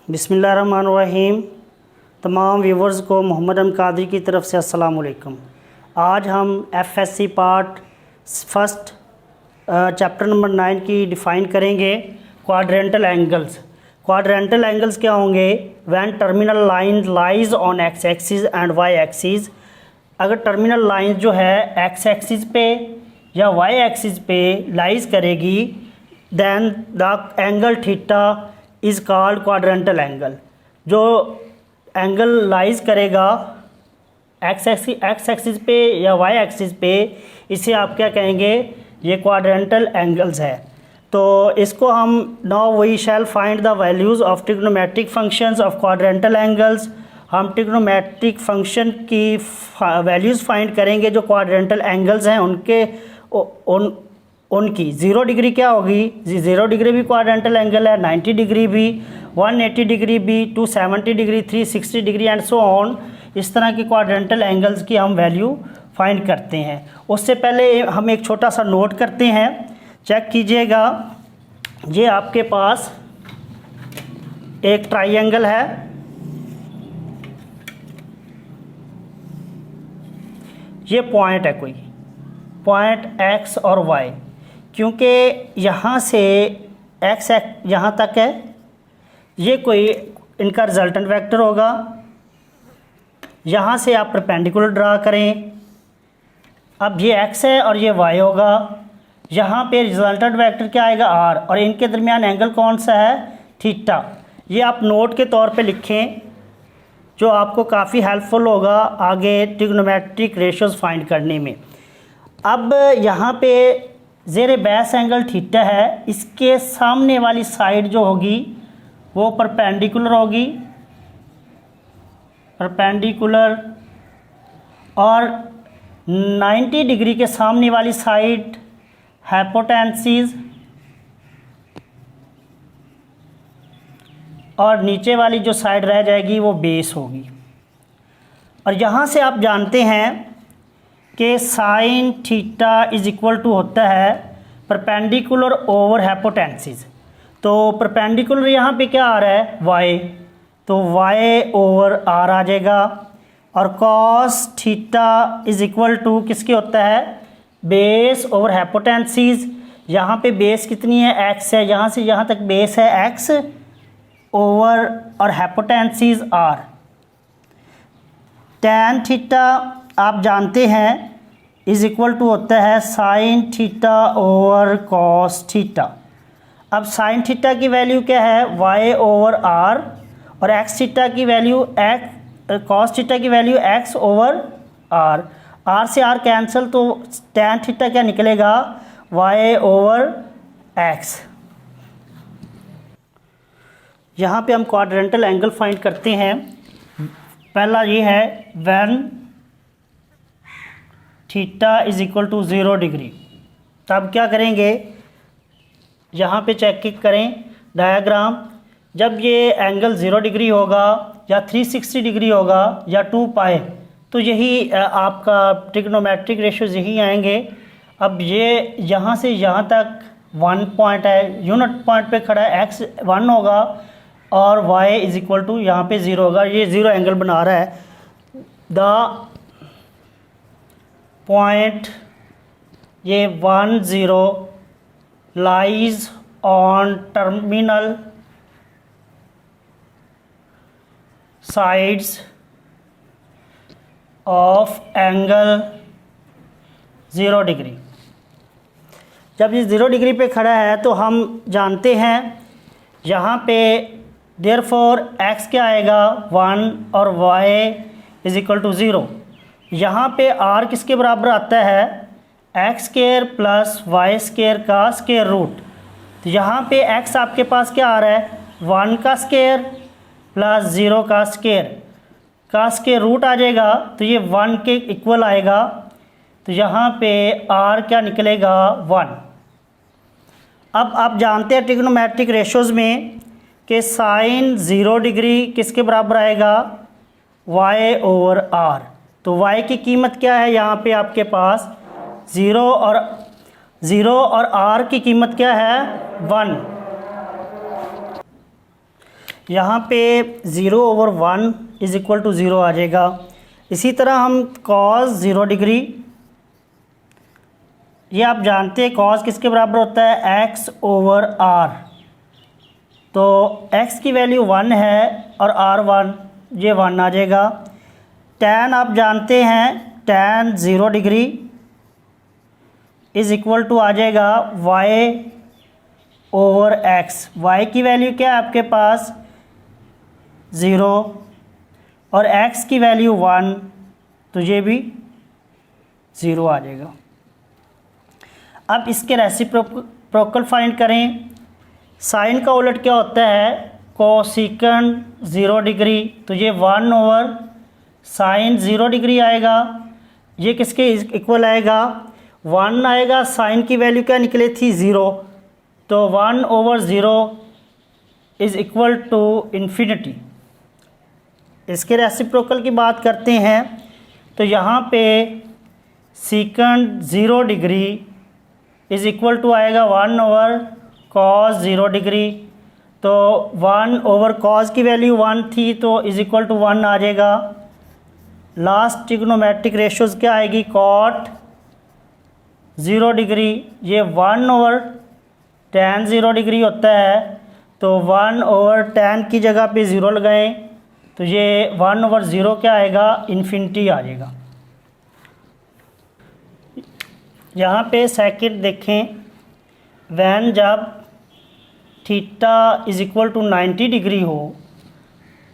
बिस्मिल्लाहिर्रहमानिर्रहीम। तमाम व्यूवर्स को मोहम्मद अम कादरी की तरफ से अस्सलाम वालेकुम। आज हम FSc part first chapter number 9 की डिफ़ाइन करेंगे क्वाड्रेंटल एंगल्स। क्वाड्रेंटल एंगल्स क्या होंगे? When terminal line lies on X axis and Y axis. अगर टर्मिनल लाइन जो है एक्स एक्सिस पे या वाई एक्सिस पे लाइज करेगी, then the angle theta is called quadrantal angle. जो एंगल लाइज करेगा एक्स एक्सिस पे या वाई एक्सिस पे, इसे आप क्या कहेंगे? ये क्वाड्रेंटल एंगल्स है। तो इसको हम now we shall find the values of trigonometric functions of quadrantal angles. हम ट्रिग्नोमेट्रिक फंक्शन की वैल्यूज़ फाइंड करेंगे जो क्वाड्रेंटल एंगल्स हैं उनकी। 0 डिग्री क्या होगी? 0 डिग्री भी क्वाड्रेंटल एंगल है, 90 डिग्री भी, 180 डिग्री भी, 270 degree, 360 degree and so on. इस तरह के क्वाड्रेंटल एंगल्स की हम वैल्यू फाइंड करते हैं। उससे पहले हम एक छोटा सा नोट करते हैं, चेक कीजिएगा। ये आपके पास एक ट्राइंगल है, ये पॉइंट है, कोई पॉइंट एक्स और वाई। क्योंकि यहाँ से एक्स यहाँ तक है, ये कोई इनका रिजल्टेंट वेक्टर होगा। यहाँ से आप परपेंडिकुलर ड्रा करें। अब ये एक्स है और ये वाई होगा। यहाँ पे रिजल्टेंट वेक्टर क्या आएगा? आर, और इनके दरमियान एंगल कौन सा है? थीटा। ये आप नोट के तौर पे लिखें, जो आपको काफ़ी हेल्पफुल होगा आगे ट्रिग्नोमेट्रिक रेशियोज़ फाइंड करने में। अब यहाँ पे ज़ेरे बैस एंगल थीटा है, इसके सामने वाली साइड जो होगी वो परपेंडिकुलर होगी, परपेंडिकुलर, और 90 डिग्री के सामने वाली साइड हाइपोटेन्सिस, और नीचे वाली जो साइड रह जाएगी वो बेस होगी। और यहाँ से आप जानते हैं कि sine theta is equal to होता है परपेंडिकुलर ओवर हाइपोटेन्सिस। तो परपेंडिकुलर यहाँ पे क्या आ रहा है? वाई, तो वाई ओवर आर आ जाएगा। और cos theta is equal to किसके होता है? Base over hypotenuse. यहाँ पे बेस कितनी है? एक्स है, यहाँ से यहाँ तक बेस है एक्स ओवर और हाइपोटेन्सिस आर। टैन थीटा आप जानते हैं इज इक्वल टू होता है sine theta over cos theta. अब साइन थीटा की वैल्यू क्या है? वाई ओवर आर, और एक्स थीटा की वैल्यू कॉस थीटा की value X over R. R से आर कैंसिल, तो टैन थीटा क्या निकलेगा? Y over X. यहाँ पे हम क्वाड्रेंटल एंगल फाइंड करते हैं। पहला ये है when theta is equal to 0 degree. तब क्या करेंगे? यहाँ पे चेक करें डायग्राम। जब ये एंगल 0 डिग्री होगा या 360 डिग्री होगा या 2 पाई, तो यही आपका ट्रिग्नोमेट्रिक रेशियोज यही आएंगे। अब ये यहाँ से यहाँ तक 1 पॉइंट है, यूनिट पॉइंट पे खड़ा है, एक्स 1 होगा और y इज इक्वल टू यहाँ पे 0 होगा। ये 0 एंगल बना रहा है। द पॉइंट ये 1 0 lies on terminal sides of angle 0 degree. जब ये 0 डिग्री पे खड़ा है तो हम जानते हैं यहाँ पे देयरफॉर x क्या आएगा? 1 और y इज इक्वल टू 0। यहाँ पे r किसके बराबर आता है? X square plus Y square का स्क्वायर रूट। तो यहाँ पे x आपके पास क्या आ रहा है? 1 का स्क्वायर प्लस 0 का स्क्वायर रूट आ जाएगा, तो ये 1 के इक्वल आएगा। तो यहाँ पे r क्या निकलेगा? 1। अब आप जानते हैं ट्रिग्नोमेट्रिक रेशियोज़ में कि साइन 0 डिग्री किसके बराबर आएगा? y over r। तो y की कीमत क्या है? यहाँ पे आपके पास 0 और r की कीमत क्या है? 1। यहाँ पे 0/1 इज़ इक्वल टू 0 आ जाएगा। इसी तरह हम cos 0 डिग्री, ये आप जानते हैं cos किसके बराबर होता है, x/r। तो x की वैल्यू 1 है और r 1, ये 1 आ जाएगा। tan आप जानते हैं tan 0 degree is equal to आ जाएगा y/x। y की वैल्यू क्या है आपके पास, 0 और x की वैल्यू 1, तो ये भी 0 आ जाएगा। अब इसके रेसिप्रोकल फाइंड करें। साइन का उलट क्या होता है, कोसेकेंड 0 डिग्री, तो ये 1/sin 0 डिग्री आएगा। ये किसके इक्वल आएगा, 1 आएगा। साइन की वैल्यू क्या निकले थी, 0, तो 1/0 इज़ इक्वल टू इन्फिनिटी। इसके रेसिप्रोकल की बात करते हैं, तो यहाँ पे second 0 degree is equal to आएगा 1/cos 0 डिग्री, तो 1/cos की वैल्यू 1 थी, तो इज़ इक्वल टू 1 आ जाएगा। लास्ट ट्रिग्नोमेट्रिक रेशियोज़ क्या आएगी, cot 0 डिग्री, ये 1/tan 0 डिग्री होता है, तो 1/tan की जगह पे 0 लगाएं, तो ये 1/0 क्या आएगा, इन्फिनिटी आ जाएगा। यहाँ पे सेकंड देखें, वैन जब theta is equal to 90 degree हो,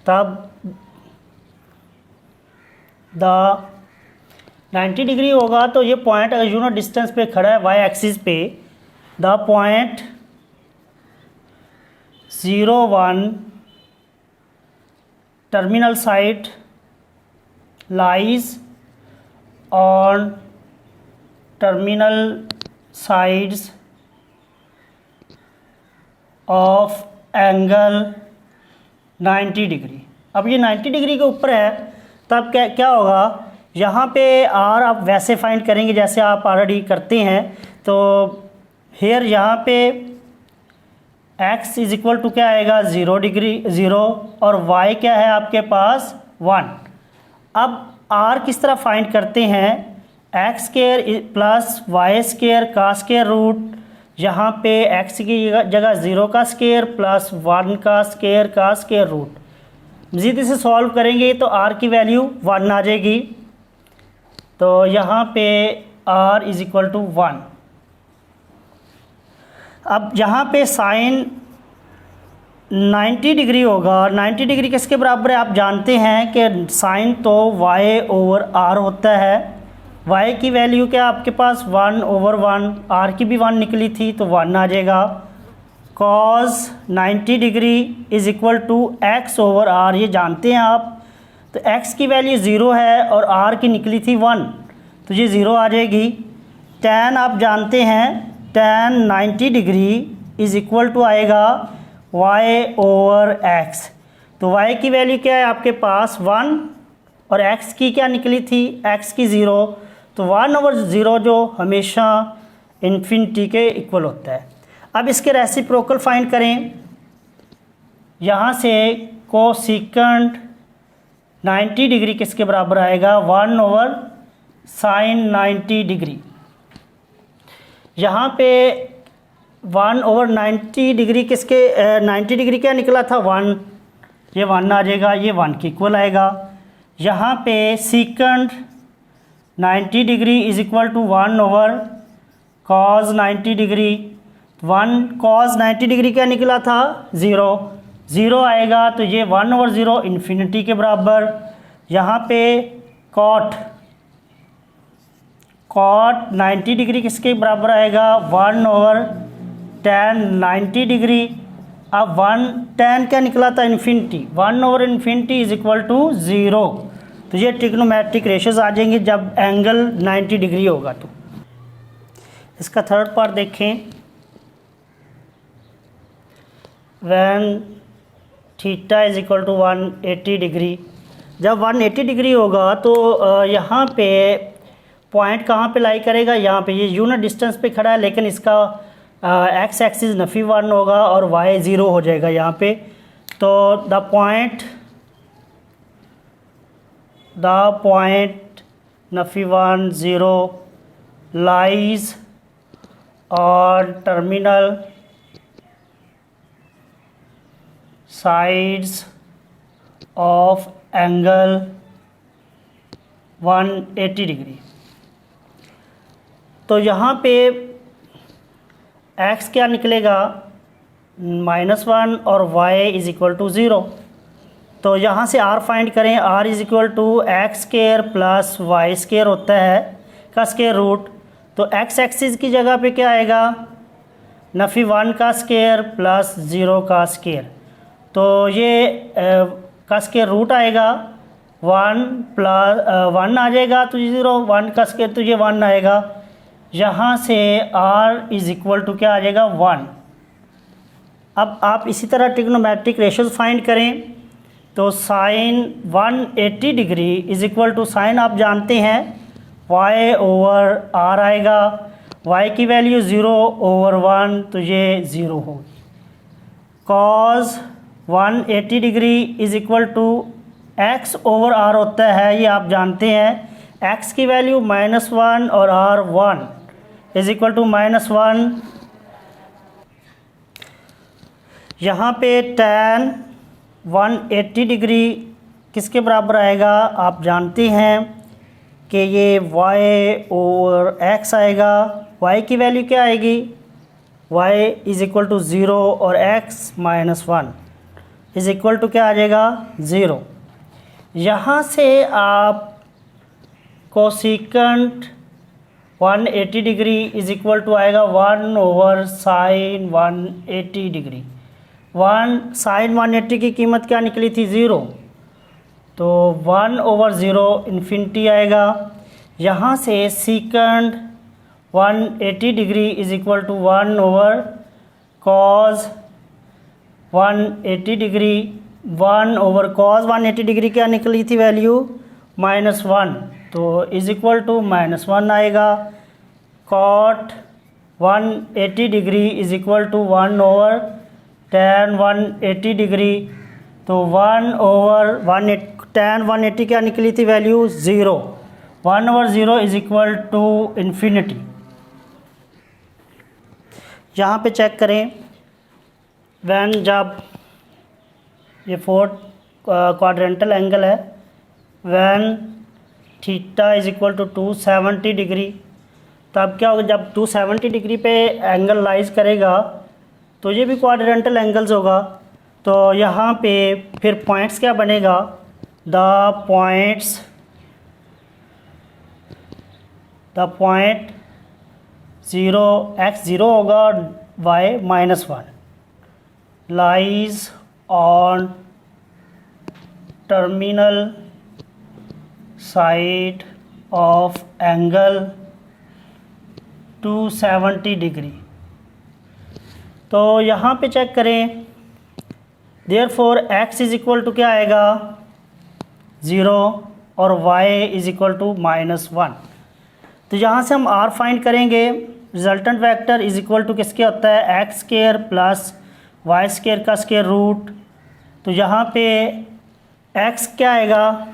तब 90 डिग्री होगा, तो ये पॉइंट अगर यूनिट डिस्टेंस पे खड़ा है वाई एक्सिस पे, the point 0, 1 terminal site lies on terminal sides of angle 90 degree. अब ये 90 डिग्री के ऊपर है, तब क्या होगा, यहाँ पे आर आप वैसे फाइंड करेंगे जैसे आप ऑलरेडी करते हैं। तो हेयर यहाँ पे x इज़ इक्वल टू क्या आएगा, 0 डिग्री 0, और y क्या है आपके पास 1। अब r किस तरह फाइंड करते हैं, x square plus Y square का स्क्वायर रूट, यहाँ पे x की जगह 0 का स्क्वायर प्लस 1 का स्क्वायर रूट। मज़ीद इसे सॉल्व करेंगे तो r की वैल्यू 1 आ जाएगी, तो यहाँ पे r इज़ इक्वल टू 1। अब यहाँ पे साइन 90 डिग्री होगा, 90 डिग्री किसके बराबर है, आप जानते हैं कि साइन तो y/r होता है। y की वैल्यू क्या आपके पास 1/1, r की भी 1 निकली थी, तो 1 आ जाएगा। cos 90 degree is equal to x/r, ये जानते हैं आप, तो x की वैल्यू 0 है और r की निकली थी 1, तो ये 0 आ जाएगी। tan आप जानते हैं tan 90 degree is equal to आएगा y/x, तो y की वैल्यू क्या है आपके पास 1 और x की क्या निकली थी, x की 0, तो 1/0 जो हमेशा इन्फिनिटी के इक्वल होता है। अब इसके रेसिप्रोकल फाइंड करें। यहाँ से कोसेकेंड 90 डिग्री किसके बराबर आएगा, 1/sin 90 डिग्री। यहाँ पे 1/90 डिग्री किसके 90 डिग्री क्या निकला था, 1, ये 1 आ जाएगा, ये 1 के इक्वल आएगा। यहाँ पे second 90 degree is equal to 1/cos 90 degree, 1/cos 90 degree क्या निकला था, 0 आएगा, तो ये 1/0 इन्फिनिटी के बराबर। यहाँ पे cot 90 डिग्री किसके बराबर आएगा, 1/tan 90 डिग्री। अब 1tan क्या निकला था, इन्फिनिटी, 1/∞ इज़ इक्वल टू 0, तो ये ट्रिग्नोमेट्रिक रेशियोज आ जाएंगे जब एंगल 90 डिग्री होगा। तो इसका थर्ड पार्ट देखें, when theta is equal to 180 degree, जब 180 डिग्री होगा तो यहाँ पे पॉइंट कहाँ पे लाई करेगा, यहाँ पे, ये यूनिट डिस्टेंस पे खड़ा है, लेकिन इसका एक्स एक्सिस -1 होगा और y 0 हो जाएगा यहाँ पे। तो the point Nafi 1 0 lies on terminal sides of angle 180 degree. तो यहाँ पे x क्या निकलेगा, -1 और y इज़ इक्वल टू 0। तो यहाँ से r फाइंड करें, r is equal to X square plus Y square होता है का स्केयर रूट। तो x एक्सिस की जगह पे क्या आएगा, नफ़ी 1 का स्केयर प्लस 0 का स्केयर। तो ये का स्केयर रूट आएगा 1 प्लस 1 आ जाएगा तो 0, 1 का स्केयर तो ये 1 आएगा। यहाँ से r इज़ इक्वल टू क्या आ जाएगा 1। अब आप इसी तरह ट्रिग्नोमेट्रिक रेशोज़ फाइंड करें। तो sine 180 degree is equal to sine आप जानते हैं y ओवर r आएगा, y की वैल्यू 0 ओवर 1 तो ये 0 होगी। Cos 180 degree is equal to x over r होता है, ये आप जानते हैं x की वैल्यू -1 और r 1 इज़ इक्वल टू -1। यहाँ पे tan 180 डिग्री किसके बराबर आएगा, आप जानते हैं कि ये y ओवर x आएगा। y की वैल्यू क्या आएगी, y इज़ इक्वल टू 0 और x -1 इज़ इक्वल टू क्या आ जाएगा 0। यहाँ से आप cosecant 180 degree is equal to आएगा 1 ओवर साइन 180 डिग्री। 1 साइन 180 की कीमत क्या निकली थी 0, तो 1 ओवर 0 इन्फिनिटी आएगा। यहाँ से secant 180 degree is equal to 1 over cos 180 degree. 1 over cos 180 degree क्या निकली थी वैल्यू -1, तो इज़ इक्वल टू -1 आएगा। Cot 180 degree is equal to 1 over tan 180 degree. तो 1 ओवर tan 180 क्या निकली थी value 0, 1 over 0 is equal to infinity. यहाँ पे चेक करें, वैन जब ये फोर्थ क्वाड्रेंटल एंगल है, when theta is equal to 270 degree, तब क्या होगा जब 270 डिग्री पे एंगल लाइज करेगा तो ये भी क्वाड्रेंटल एंगल्स होगा। तो यहाँ पे फिर पॉइंट्स क्या बनेगा, द पॉइंट 0 x 0 होगा और y -1 lies on terminal side of angle 270 degree. तो यहाँ पे चेक करें, therefore x is equal to क्या आएगा 0 और y इज़ इक्वल टू -1। तो यहाँ से हम r फाइंड करेंगे। Resultant vector is equal to किसके होता है, x square plus Y square का स्केयर रूट। तो यहाँ पे x क्या आएगा,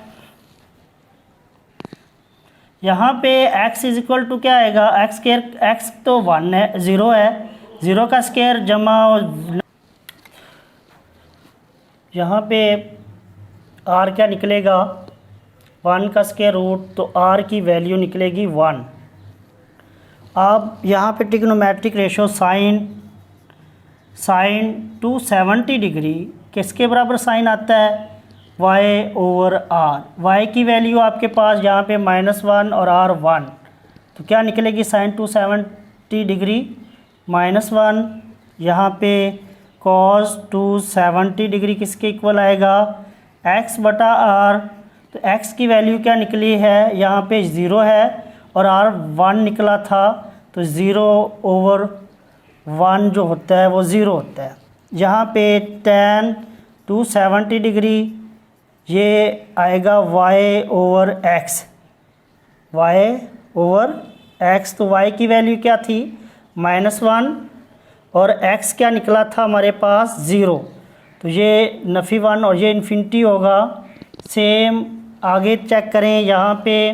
यहाँ पे x इज़ इक्वल टू क्या आएगा, x स्केयर, x तो 1 है 0 है, 0 का स्केयर जमा, यहाँ पे r क्या निकलेगा 1 का स्केयर रूट, तो r की वैल्यू निकलेगी 1। अब यहाँ पे ट्रिग्नोमेट्रिक रेशो साइन 270 डिग्री किसके बराबर साइन आता है, y ओवर r। y की वैल्यू आपके पास यहाँ पे -1 और r 1, तो क्या निकलेगी साइन 270 डिग्री -1। यहाँ पे कॉस 270 डिग्री किसके इक्वल आएगा, x बटा r। तो x की वैल्यू क्या निकली है, यहाँ पे 0 है और r 1 निकला था, तो 0 ओवर 1 जो होता है वो 0 होता है। यहाँ पे tan 270 डिग्री ये आएगा y ओवर x, तो y की वैल्यू क्या थी -1 और x क्या निकला था हमारे पास 0, तो ये नफ़ी 1 और ये इन्फिनिटी होगा। सेम आगे चेक करें, यहाँ पे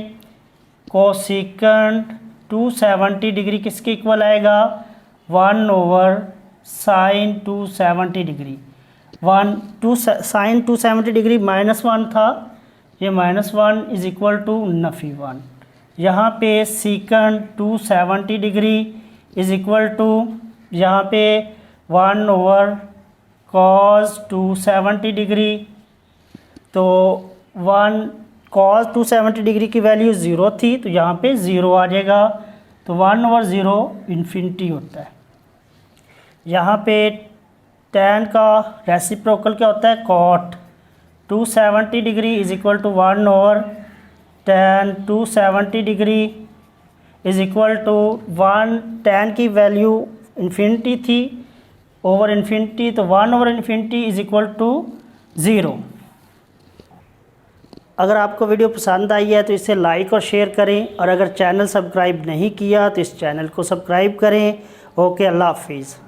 कोसेकंड 270 डिग्री किसके इक्वल आएगा, 1/sin 270 डिग्री। साइन 270 डिग्री -1 था, ये -1 इज इक्वल टू नफ़ी 1। यहाँ पे second 270 degree is equal to यहाँ पे 1/cos 270 डिग्री। तो 1/cos 270 डिग्री की वैल्यू 0 थी, तो यहाँ पे 0 आ जाएगा। तो 1/0 इन्फिनिटी होता है। यहाँ पे tan का रेसिप्रोकल क्या होता है, cot 270 degree is equal to 1/tan 270 degree is equal to 1। tan की वैल्यू इन्फिनिटी थी ओवर इन्फिनिटी, तो 1/इन्फिनिटी इज इक्वल टू 0। अगर आपको वीडियो पसंद आई है तो इसे लाइक और शेयर करें, और अगर चैनल सब्सक्राइब नहीं किया तो इस चैनल को सब्सक्राइब करें। ओके, अल्लाह हाफिज़।